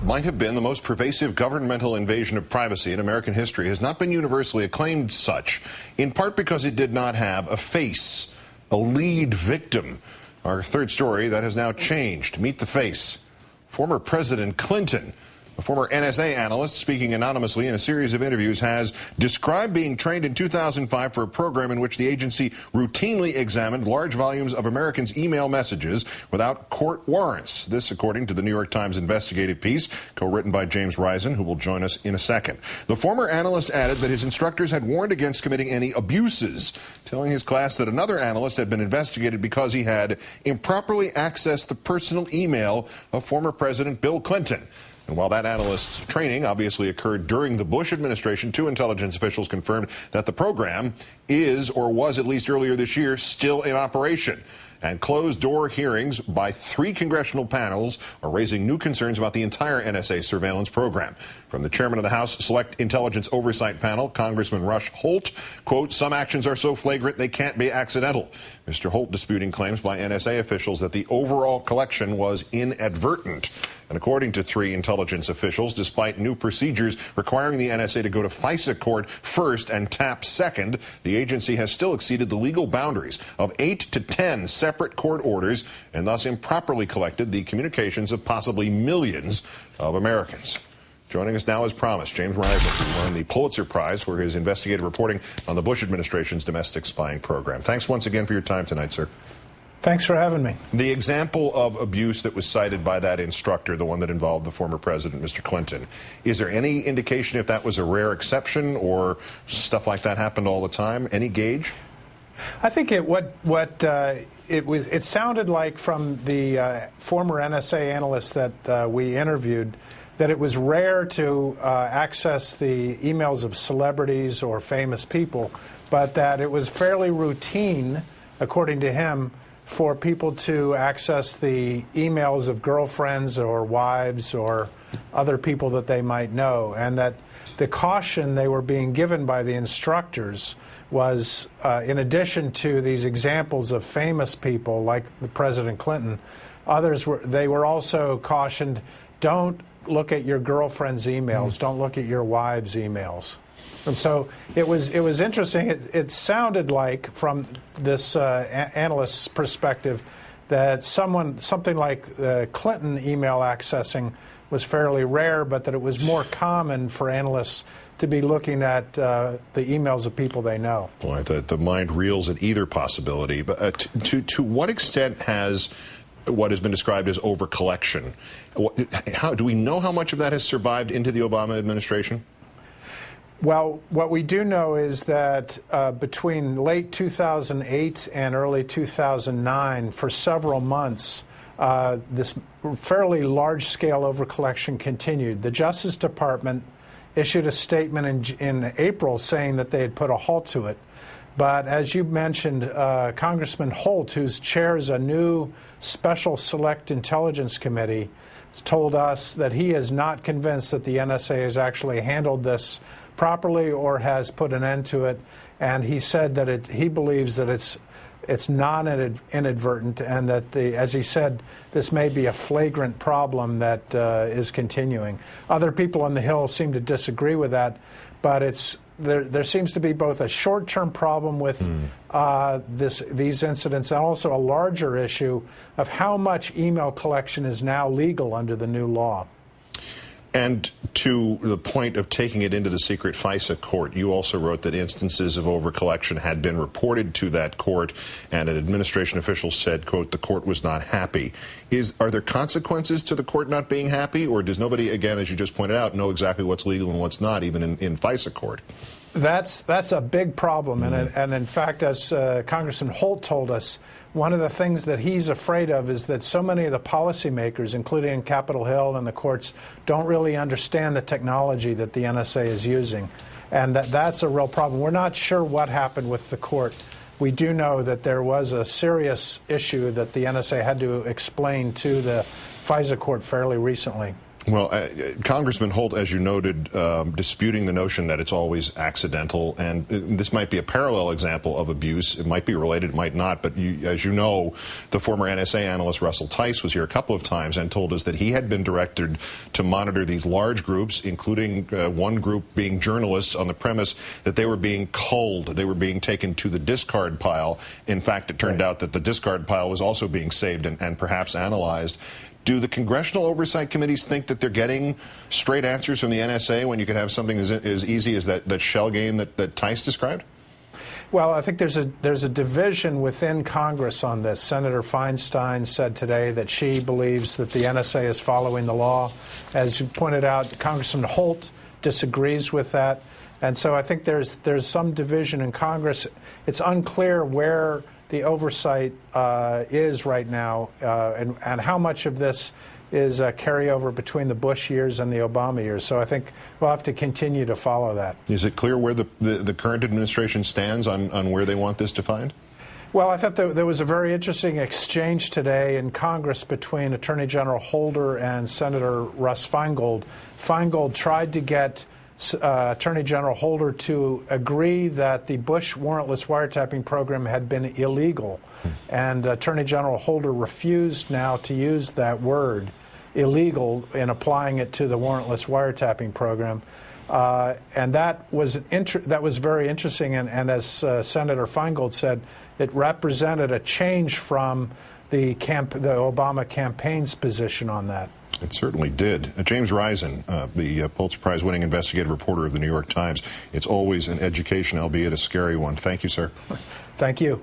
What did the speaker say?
might have been the most pervasive governmental invasion of privacy in American history has not been universally acclaimed such, in part because it did not have a face, a lead victim. Our third story, that has now changed. Meet the face. Former President Clinton. A former NSA analyst speaking anonymously in a series of interviews has described being trained in 2005 for a program in which the agency routinely examined large volumes of Americans' email messages without court warrants. This, according to the New York Times investigative piece, co-written by James Risen, who will join us in a second. The former analyst added that his instructors had warned against committing any abuses, telling his class that another analyst had been investigated because he had improperly accessed the personal email of former President Bill Clinton. And while that analyst's training obviously occurred during the Bush administration, two intelligence officials confirmed that the program is, or was at least earlier this year, still in operation. And closed-door hearings by 3 congressional panels are raising new concerns about the entire NSA surveillance program. From the chairman of the House Select Intelligence Oversight Panel, Congressman Rush Holt, quote, "Some actions are so flagrant they can't be accidental." Mr. Holt disputing claims by NSA officials that the overall collection was inadvertent. And according to 3 intelligence officials, despite new procedures requiring the NSA to go to FISA court first and TAP second, the agency has still exceeded the legal boundaries of 8 to 10 separate court orders and thus improperly collected the communications of possibly millions of Americans. Joining us now, as promised, James Risen, who won the Pulitzer Prize for his investigative reporting on the Bush administration's domestic spying program. Thanks once again for your time tonight, sir. Thanks for having me. The example of abuse that was cited by that instructor, the one that involved the former president, Mr. Clinton, is there any indication if that was a rare exception or stuff like that happened all the time? Any gauge? I think it sounded like from the former NSA analyst that we interviewed that it was rare to access the emails of celebrities or famous people, but that it was fairly routine, according to him, for people to access the emails of girlfriends or wives or other people that they might know, and that the caution they were being given by the instructors was, in addition to these examples of famous people like the President Clinton, they were also cautioned, don't look at your girlfriend's emails, don't look at your wife's emails. And so it was interesting. It sounded like, from this analyst's perspective, that something like Clinton email accessing was fairly rare, but that it was more common for analysts to be looking at the emails of people they know. Boy, the mind reels at either possibility. But to what extent has what has been described as overcollection, how do we know how much of that has survived into the Obama administration? Well, what we do know is that between late 2008 and early 2009, for several months, this fairly large-scale overcollection continued. The Justice Department issued a statement in April saying that they had put a halt to it. But as you mentioned, Congressman Holt, who chairs a new Special Select Intelligence Committee, told us that he is not convinced that the NSA has actually handled this properly or has put an end to it. And he said that he believes that it's non-inadvertent, and that, as he said, this may be a flagrant problem that is continuing. Other people on the Hill seem to disagree with that, but there seems to be both a short-term problem with these incidents and also a larger issue of how much email collection is now legal under the new law. And to the point of taking it into the secret FISA court, you also wrote that instances of overcollection had been reported to that court, and an administration official said, quote, the court was not happy. Are there consequences to the court not being happy, or does nobody, again, as you just pointed out, know exactly what's legal and what's not, even in FISA court? That's a big problem, and in fact, as Congressman Holt told us, one of the things that he's afraid of is that so many of the policymakers, including in Capitol Hill and the courts, don't really understand the technology that the NSA is using, and that's a real problem. We're not sure what happened with the court. We do know that there was a serious issue that the NSA had to explain to the FISA court fairly recently. Well, Congressman Holt, as you noted, disputing the notion that it's always accidental, and this might be a parallel example of abuse. It might be related, it might not, but as you know, the former NSA analyst Russell Tice was here a couple of times and told us that he had been directed to monitor these large groups, including one group being journalists, on the premise that they were being culled, they were being taken to the discard pile. In fact, it turned out that the discard pile was also being saved and perhaps analyzed. Do the congressional oversight committees think that they're getting straight answers from the NSA when you could have something as easy as that shell game that Tice described? Well, I think there's a division within Congress on this. Senator Feinstein said today that she believes that the NSA is following the law. As you pointed out, Congressman Holt disagrees with that. And so I think there's some division in Congress. It's unclear where the oversight is right now, and how much of this is a carryover between the Bush years and the Obama years. So I think we'll have to continue to follow that. Is it clear where the current administration stands on where they want this defined? Well, I thought there was a very interesting exchange today in Congress between Attorney General Holder and Senator Russ Feingold. Feingold tried to get Attorney General Holder to agree that the Bush warrantless wiretapping program had been illegal. And Attorney General Holder refused now to use that word, illegal, in applying it to the warrantless wiretapping program. And that was very interesting. And as Senator Feingold said, it represented a change from the Obama campaign's position on that. It certainly did. James Risen, the Pulitzer Prize-winning investigative reporter of the New York Times. It's always an education, albeit a scary one. Thank you, sir. Thank you.